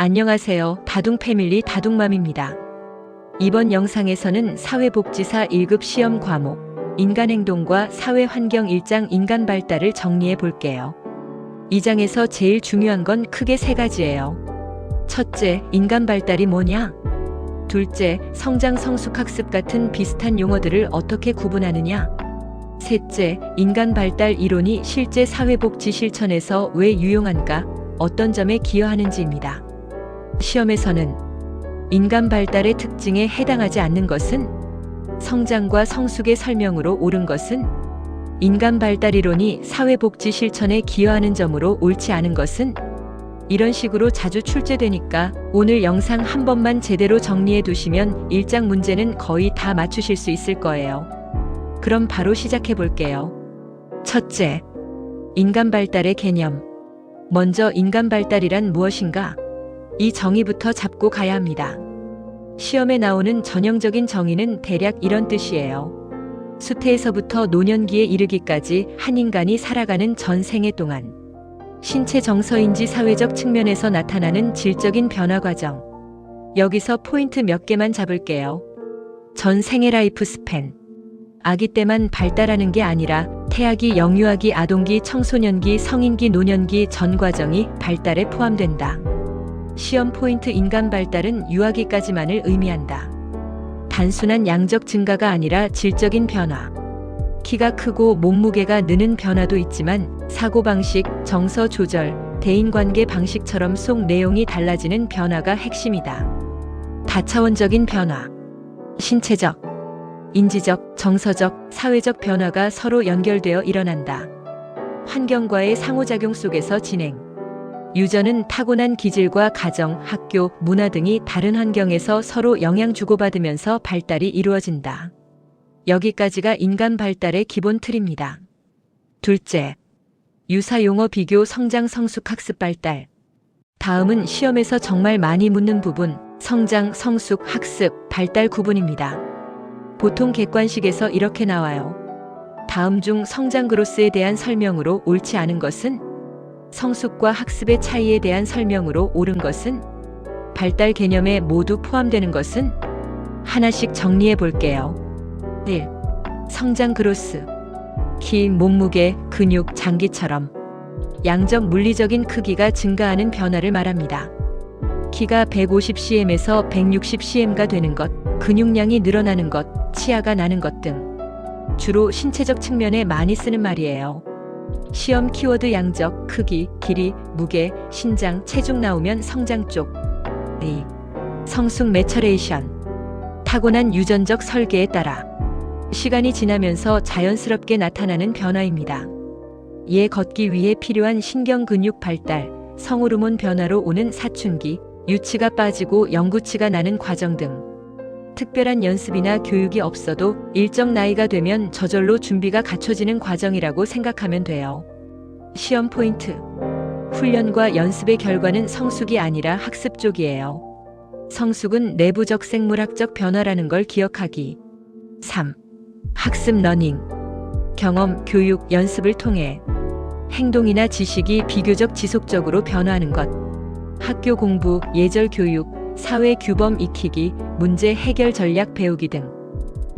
안녕하세요. 다둥패밀리 다둥맘입니다. 이번 영상에서는 사회복지사 1급 시험 과목 인간행동과 사회환경 1장 인간발달을 정리해 볼게요. 이 장에서 제일 중요한 건 크게 세 가지예요. 첫째, 인간발달이 뭐냐? 둘째, 성장 성숙학습 같은 비슷한 용어들을 어떻게 구분하느냐? 셋째, 인간발달 이론이 실제 사회복지 실천에서 왜 유용한가? 어떤 점에 기여하는지입니다. 시험에서는 인간 발달의 특징에 해당하지 않는 것은, 성장과 성숙의 설명으로 옳은 것은, 인간 발달 이론이 사회복지 실천에 기여하는 점으로 옳지 않은 것은, 이런 식으로 자주 출제되니까 오늘 영상 한 번만 제대로 정리해 두시면 1장 문제는 거의 다 맞추실 수 있을 거예요. 그럼 바로 시작해 볼게요. 첫째, 인간 발달의 개념. 먼저 인간 발달이란 무엇인가? 이 정의부터 잡고 가야 합니다. 시험에 나오는 전형적인 정의는 대략 이런 뜻이에요. 수태에서부터 노년기에 이르기까지 한 인간이 살아가는 전 생애 동안 신체 정서인지 사회적 측면에서 나타나는 질적인 변화 과정. 여기서 포인트 몇 개만 잡을게요. 전 생애 라이프 스팬. 아기 때만 발달하는 게 아니라 태아기, 영유아기, 아동기, 청소년기, 성인기, 노년기 전 과정이 발달에 포함된다. 시험 포인트 인간 발달은 유아기까지만을 의미한다. 단순한 양적 증가가 아니라 질적인 변화. 키가 크고 몸무게가 느는 변화도 있지만 사고방식, 정서 조절, 대인관계 방식처럼 속 내용이 달라지는 변화가 핵심이다. 다차원적인 변화. 신체적, 인지적, 정서적, 사회적 변화가 서로 연결되어 일어난다. 환경과의 상호작용 속에서 진행. 유전은 타고난 기질과 가정, 학교, 문화 등이 다른 환경에서 서로 영향 주고받으면서 발달이 이루어진다. 여기까지가 인간 발달의 기본 틀입니다. 둘째, 유사 용어 비교 성장 성숙 학습 발달. 다음은 시험에서 정말 많이 묻는 부분, 성장, 성숙, 학습, 발달 구분입니다. 보통 객관식에서 이렇게 나와요. 다음 중 성장 그로스에 대한 설명으로 옳지 않은 것은? 성숙과 학습의 차이에 대한 설명으로 옳은 것은? 발달 개념에 모두 포함되는 것은? 하나씩 정리해 볼게요. 1. 성장 그로스. 키, 몸무게, 근육, 장기처럼 양적 물리적인 크기가 증가하는 변화를 말합니다. 키가 150cm에서 160cm가 되는 것, 근육량이 늘어나는 것, 치아가 나는 것 등 주로 신체적 측면에 많이 쓰는 말이에요. 시험 키워드 양적, 크기, 길이, 무게, 신장, 체중 나오면 성장 쪽. 2. 성숙 매처레이션. 타고난 유전적 설계에 따라 시간이 지나면서 자연스럽게 나타나는 변화입니다. 이에 걷기 위해 필요한 신경 근육 발달, 성호르몬 변화로 오는 사춘기, 유치가 빠지고 영구치가 나는 과정 등 특별한 연습이나 교육이 없어도 일정 나이가 되면 저절로 준비가 갖춰지는 과정이라고 생각하면 돼요. 시험 포인트. 훈련과 연습의 결과는 성숙이 아니라 학습 쪽이에요. 성숙은 내부적 생물학적 변화라는 걸 기억하기. 3. 학습 러닝. 경험, 교육, 연습을 통해 행동이나 지식이 비교적 지속적으로 변화하는 것. 학교 공부, 예절 교육, 사회 규범 익히기, 문제 해결 전략 배우기 등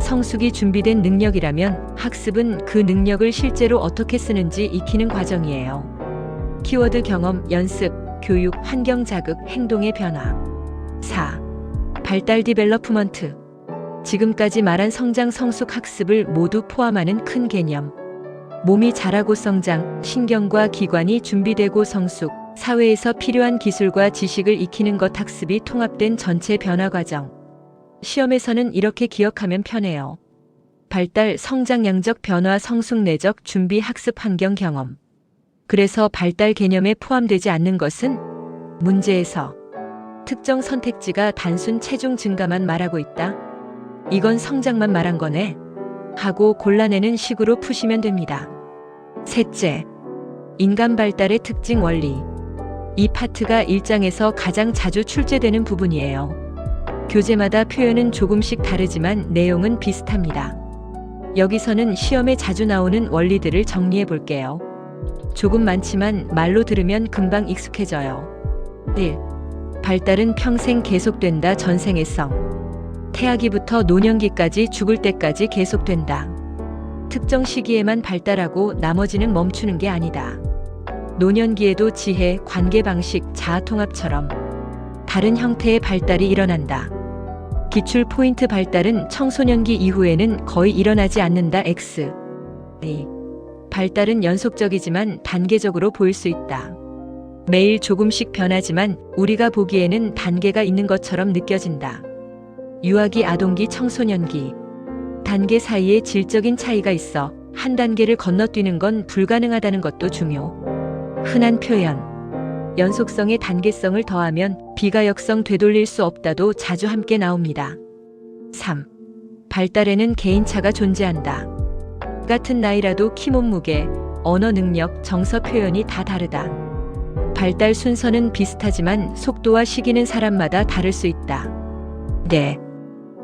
성숙이 준비된 능력이라면 학습은 그 능력을 실제로 어떻게 쓰는지 익히는 과정이에요. 키워드 경험, 연습, 교육, 환경 자극, 행동의 변화. 4. 발달 디벨로프먼트. 지금까지 말한 성장 성숙 학습을 모두 포함하는 큰 개념. 몸이 자라고 성장, 신경과 기관이 준비되고 성숙, 사회에서 필요한 기술과 지식을 익히는 것 학습이 통합된 전체 변화 과정. 시험에서는 이렇게 기억하면 편해요. 발달, 성장 양적 변화, 성숙 내적 준비, 학습 환경 경험. 그래서 발달 개념에 포함되지 않는 것은? 문제에서 특정 선택지가 단순 체중 증가만 말하고 있다. 이건 성장만 말한 거네. 하고 골라내는 식으로 푸시면 됩니다. 셋째, 인간 발달의 특징 원리. 이 파트가 1장에서 가장 자주 출제되는 부분이에요. 교재마다 표현은 조금씩 다르지만 내용은 비슷합니다. 여기서는 시험에 자주 나오는 원리들을 정리해 볼게요. 조금 많지만 말로 들으면 금방 익숙해져요. 1. 발달은 평생 계속된다. 전생의 성. 태아기부터 노년기까지 죽을 때까지 계속된다. 특정 시기에만 발달하고 나머지는 멈추는 게 아니다. 노년기에도 지혜, 관계 방식, 자아 통합처럼 다른 형태의 발달이 일어난다. 기출 포인트 발달은 청소년기 이후에는 거의 일어나지 않는다. X. 발달은 연속적이지만 단계적으로 보일 수 있다. 매일 조금씩 변하지만 우리가 보기에는 단계가 있는 것처럼 느껴진다. 유아기, 아동기, 청소년기. 단계 사이에 질적인 차이가 있어 한 단계를 건너뛰는 건 불가능하다는 것도 중요. 흔한 표현. 연속성에 단계성을 더하면 비가역성 되돌릴 수 없다도 자주 함께 나옵니다. 3. 발달에는 개인차가 존재한다. 같은 나이라도 키, 몸무게, 언어 능력, 정서 표현이 다 다르다. 발달 순서는 비슷하지만 속도와 시기는 사람마다 다를 수 있다. 네.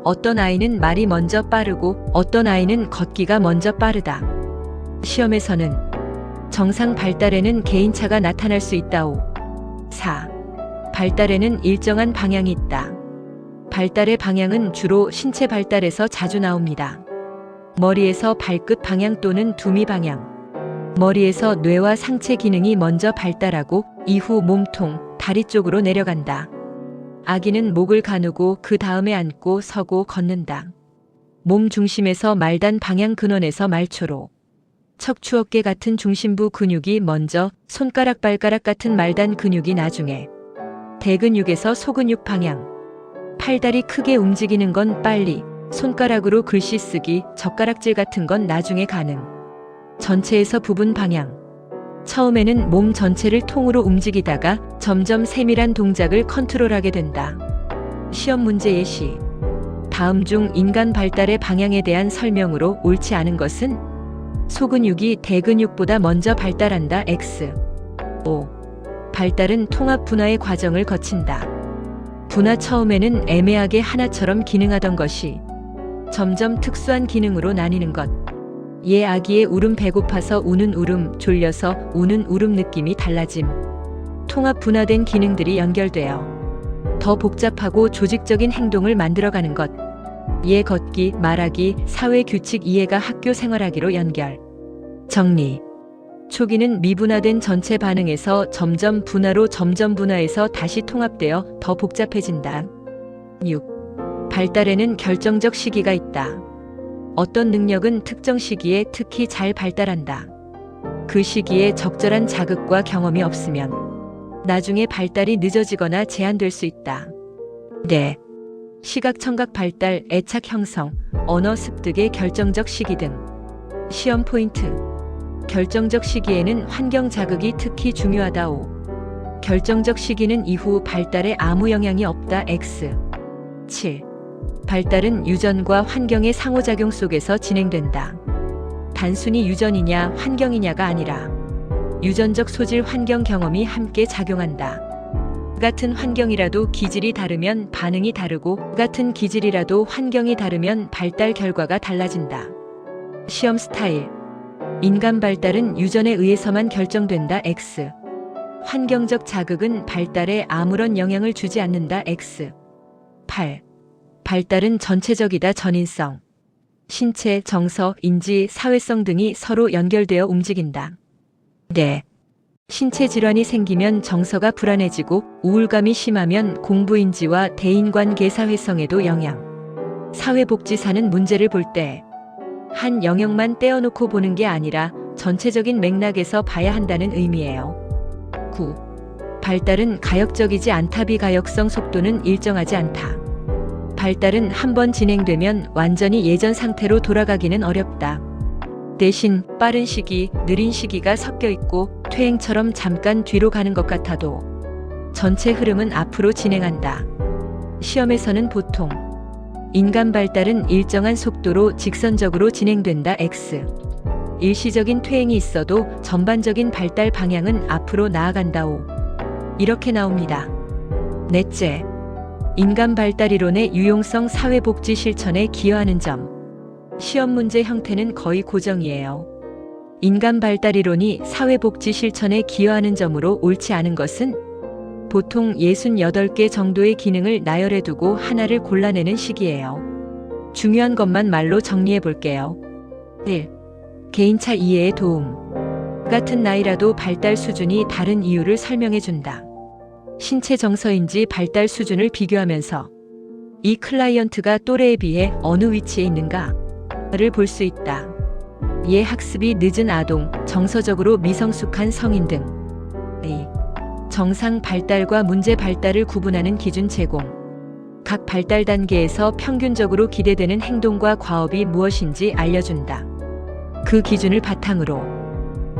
어떤 아이는 말이 먼저 빠르고 어떤 아이는 걷기가 먼저 빠르다. 시험에서는 정상 발달에는 개인차가 나타날 수 있다. 5. 4. 발달에는 일정한 방향이 있다. 발달의 방향은 주로 신체 발달에서 자주 나옵니다. 머리에서 발끝 방향 또는 두미 방향. 머리에서 뇌와 상체 기능이 먼저 발달하고 이후 몸통, 다리 쪽으로 내려간다. 아기는 목을 가누고 그 다음에 앉고 서고 걷는다. 몸 중심에서 말단 방향 근원에서 말초로. 척추 어깨 같은 중심부 근육이 먼저, 손가락 발가락 같은 말단 근육이 나중에. 대근육에서 소근육 방향. 팔다리 크게 움직이는 건 빨리, 손가락으로 글씨 쓰기, 젓가락질 같은 건 나중에 가능. 전체에서 부분 방향. 처음에는 몸 전체를 통으로 움직이다가 점점 세밀한 동작을 컨트롤하게 된다. 시험 문제 예시. 다음 중 인간 발달의 방향에 대한 설명으로 옳지 않은 것은? 소근육이 대근육보다 먼저 발달한다. X. 5. 발달은 통합 분화의 과정을 거친다. 분화 처음에는 애매하게 하나처럼 기능하던 것이 점점 특수한 기능으로 나뉘는 것. 아기의 울음, 배고파서 우는 울음, 졸려서 우는 울음 느낌이 달라짐. 통합 분화된 기능들이 연결되어 더 복잡하고 조직적인 행동을 만들어가는 것. 걷기, 말하기, 사회 규칙 이해가 학교 생활하기로 연결. 정리. 초기는 미분화된 전체 반응에서 점점 분화로 점점 분화해서 다시 통합되어 더 복잡해진다. 6. 발달에는 결정적 시기가 있다. 어떤 능력은 특정 시기에 특히 잘 발달한다. 그 시기에 적절한 자극과 경험이 없으면 나중에 발달이 늦어지거나 제한될 수 있다. 네. 시각, 청각 발달, 애착 형성, 언어 습득의 결정적 시기 등. 시험 포인트. 결정적 시기에는 환경 자극이 특히 중요하다. 5. 결정적 시기는 이후 발달에 아무 영향이 없다. X. 7. 발달은 유전과 환경의 상호작용 속에서 진행된다. 단순히 유전이냐 환경이냐가 아니라 유전적 소질, 환경 경험이 함께 작용한다. 같은 환경이라도 기질이 다르면 반응이 다르고 같은 기질이라도 환경이 다르면 발달 결과가 달라진다. 시험 스타일. 인간 발달은 유전에 의해서만 결정된다. X. 환경적 자극은 발달에 아무런 영향을 주지 않는다. X. 8. 발달은 전체적이다. 전인성. 신체, 정서, 인지, 사회성 등이 서로 연결되어 움직인다. 네. 신체 질환이 생기면 정서가 불안해지고 우울감이 심하면 공부인지와 대인관계 사회성에도 영향. 사회복지사는 문제를 볼 때 한 영역만 떼어놓고 보는 게 아니라 전체적인 맥락에서 봐야 한다는 의미예요. 9. 발달은 가역적이지 않다. 비가역성 속도는 일정하지 않다. 발달은 한번 진행되면 완전히 예전 상태로 돌아가기는 어렵다. 대신 빠른 시기, 느린 시기가 섞여 있고 퇴행처럼 잠깐 뒤로 가는 것 같아도 전체 흐름은 앞으로 진행한다. 시험에서는 보통 인간 발달은 일정한 속도로 직선적으로 진행된다. X. 일시적인 퇴행이 있어도 전반적인 발달 방향은 앞으로 나아간다. 5. 이렇게 나옵니다. 넷째. 인간 발달 이론의 유용성, 사회복지 실천에 기여하는 점. 시험 문제 형태는 거의 고정이에요. 인간 발달 이론이 사회복지 실천에 기여하는 점으로 옳지 않은 것은? 보통 68개 정도의 기능을 나열해두고 하나를 골라내는 식이에요. 중요한 것만 말로 정리해 볼게요. 1. 개인차 이해에 도움. 같은 나이라도 발달 수준이 다른 이유를 설명해 준다. 신체 정서인지 발달 수준을 비교하면서 이 클라이언트가 또래에 비해 어느 위치에 있는가를 볼 수 있다. 얘 학습이 늦은 아동, 정서적으로 미성숙한 성인 등. 2. 정상 발달과 문제 발달을 구분하는 기준 제공. 각 발달 단계에서 평균적으로 기대되는 행동과 과업이 무엇인지 알려준다. 그 기준을 바탕으로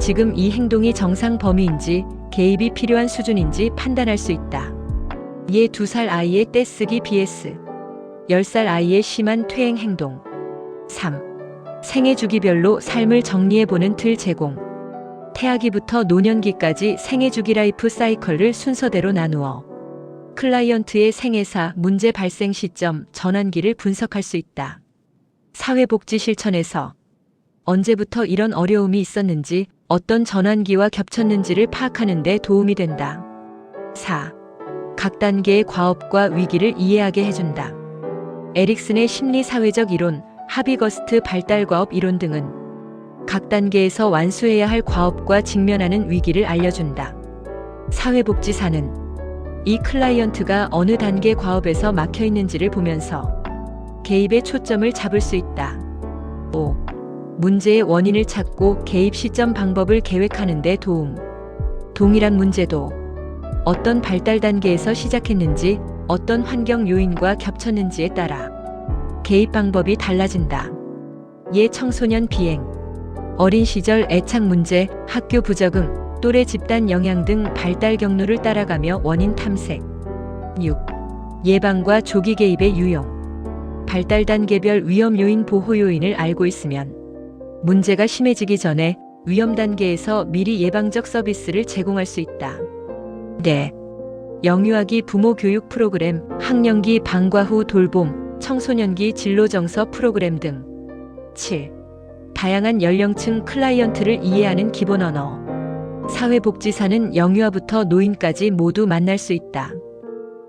지금 이 행동이 정상 범위인지 개입이 필요한 수준인지 판단할 수 있다. 얘 2살 아이의 떼쓰기 vs 10살 아이의 심한 퇴행 행동. 3. 생애 주기별로 삶을 정리해보는 틀 제공. 태아기부터 노년기까지 생애 주기 라이프 사이클을 순서대로 나누어 클라이언트의 생애사, 문제 발생 시점, 전환기를 분석할 수 있다. 사회복지 실천에서 언제부터 이런 어려움이 있었는지, 어떤 전환기와 겹쳤는지를 파악하는 데 도움이 된다. 4. 각 단계의 과업과 위기를 이해하게 해준다. 에릭슨의 심리사회적 이론, 하비거스트 발달과업 이론 등은 각 단계에서 완수해야 할 과업과 직면하는 위기를 알려준다. 사회복지사는 이 클라이언트가 어느 단계 과업에서 막혀 있는지를 보면서 개입의 초점을 잡을 수 있다. 5. 문제의 원인을 찾고 개입 시점 방법을 계획하는 데 도움. 동일한 문제도 어떤 발달 단계에서 시작했는지, 어떤 환경 요인과 겹쳤는지에 따라 개입 방법이 달라진다. 얘 청소년 비행, 어린 시절 애착 문제, 학교 부적응, 또래 집단 영향 등 발달 경로를 따라가며 원인 탐색. 6. 예방과 조기 개입의 유형. 발달 단계별 위험 요인, 보호 요인을 알고 있으면 문제가 심해지기 전에 위험 단계에서 미리 예방적 서비스를 제공할 수 있다. 네. 영유아기 부모 교육 프로그램, 학령기 방과 후 돌봄, 청소년기 진로 정서 프로그램 등. 7. 다양한 연령층 클라이언트를 이해하는 기본 언어. 사회복지사는 영유아부터 노인까지 모두 만날 수 있다.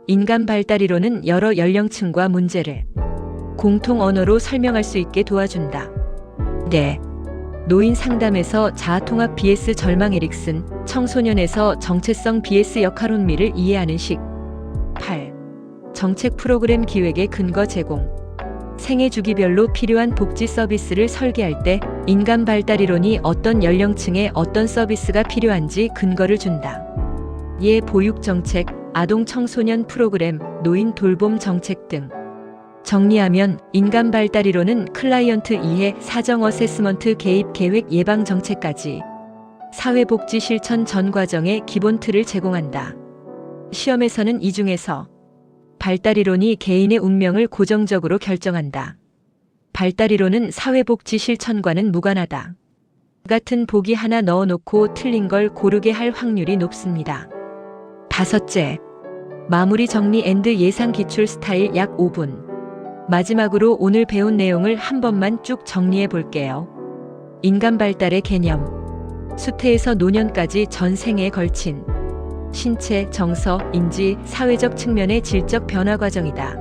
인간 발달 이론은 여러 연령층과 문제를 공통 언어로 설명할 수 있게 도와준다. 네. 노인 상담에서 자아통합 vs 절망 에릭슨, 청소년에서 정체성 vs 역할혼미를 이해하는 식. 8. 정책 프로그램 기획의 근거 제공. 생애 주기별로 필요한 복지 서비스를 설계할 때 인간 발달 이론이 어떤 연령층에 어떤 서비스가 필요한지 근거를 준다. 얘 보육 정책, 아동 청소년 프로그램, 노인 돌봄 정책 등. 정리하면 인간 발달 이론은 클라이언트 이해, 사정 어세스먼트, 개입 계획, 예방 정책까지 사회복지 실천 전 과정의 기본 틀을 제공한다. 시험에서는 이 중에서 발달 이론이 개인의 운명을 고정적으로 결정한다. 발달 이론은 사회복지 실천과는 무관하다. 같은 보기 하나 넣어놓고 틀린 걸 고르게 할 확률이 높습니다. 5째, 마무리 정리 앤드 예상 기출 스타일 약 5분. 마지막으로 오늘 배운 내용을 한 번만 쭉 정리해 볼게요. 인간 발달의 개념. 수태에서 노년까지 전 생애에 걸친 신체, 정서, 인지, 사회적 측면의 질적 변화 과정이다.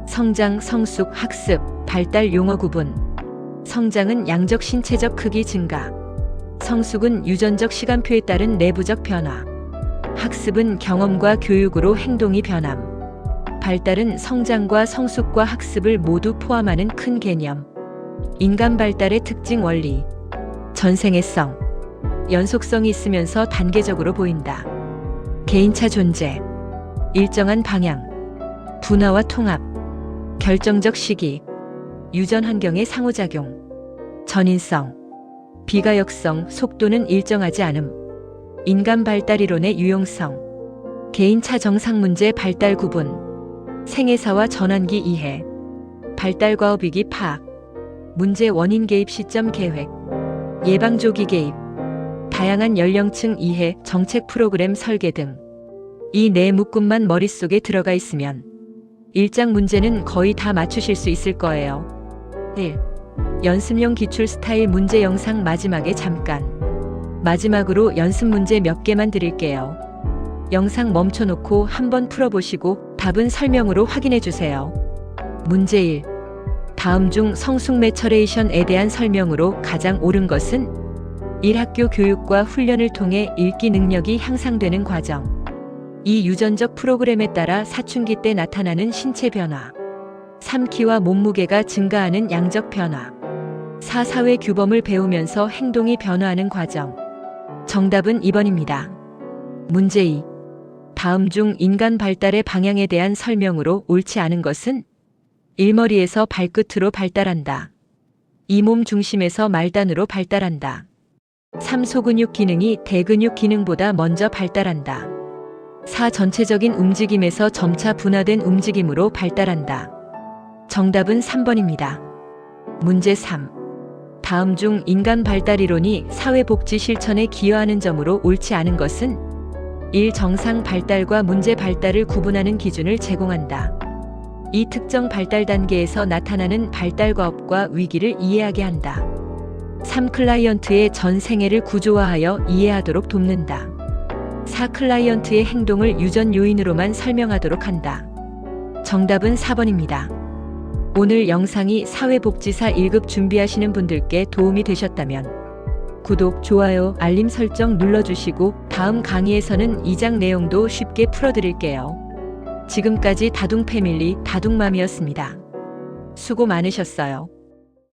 성장, 성숙, 학습, 발달 용어 구분. 성장은 양적 신체적 크기 증가. 성숙은 유전적 시간표에 따른 내부적 변화. 학습은 경험과 교육으로 행동이 변함. 발달은 성장과 성숙과 학습을 모두 포함하는 큰 개념. 인간 발달의 특징 원리. 전생애성. 연속성이 있으면서 단계적으로 보인다. 개인차 존재. 일정한 방향. 분화와 통합. 결정적 시기. 유전 환경의 상호작용. 전인성. 비가역성, 속도는 일정하지 않음. 인간 발달 이론의 유용성. 개인차 정상 문제 발달 구분. 생애사와 전환기 이해. 발달 과업 위기 파악. 문제 원인 개입 시점 계획. 예방 조기 개입. 다양한 연령층 이해, 정책 프로그램 설계 등. 이 네 묶음만 머릿속에 들어가 있으면 1장 문제는 거의 다 맞추실 수 있을 거예요. 1. 연습용 기출 스타일 문제 영상 마지막에 잠깐. 마지막으로 연습 문제 몇 개만 드릴게요. 영상 멈춰놓고 한번 풀어보시고 답은 설명으로 확인해주세요. 문제 1. 다음 중 성숙 매처레이션에 대한 설명으로 가장 옳은 것은 1. 학교 교육과 훈련을 통해 읽기 능력이 향상되는 과정. 2. 유전적 프로그램에 따라 사춘기 때 나타나는 신체 변화. 3. 키와 몸무게가 증가하는 양적 변화. 4. 사회 규범을 배우면서 행동이 변화하는 과정. 정답은 2번입니다. 문제 2. 다음 중 인간 발달의 방향에 대한 설명으로 옳지 않은 것은 1. 머리에서 발끝으로 발달한다. 2. 몸 중심에서 말단으로 발달한다. 3. 소근육 기능이 대근육 기능보다 먼저 발달한다. 4. 전체적인 움직임에서 점차 분화된 움직임으로 발달한다. 정답은 3번입니다. 문제 3. 다음 중 인간 발달 이론이 사회복지 실천에 기여하는 점으로 옳지 않은 것은 1. 정상 발달과 문제 발달을 구분하는 기준을 제공한다. 2. 특정 발달 단계에서 나타나는 발달 과업과 위기를 이해하게 한다. 3. 클라이언트의 전 생애를 구조화하여 이해하도록 돕는다. 4. 클라이언트의 행동을 유전 요인으로만 설명하도록 한다. 정답은 4번입니다. 오늘 영상이 사회복지사 1급 준비하시는 분들께 도움이 되셨다면 구독, 좋아요, 알림 설정 눌러주시고 다음 강의에서는 2장 내용도 쉽게 풀어드릴게요. 지금까지 다둥 패밀리 다둥맘이었습니다. 수고 많으셨어요.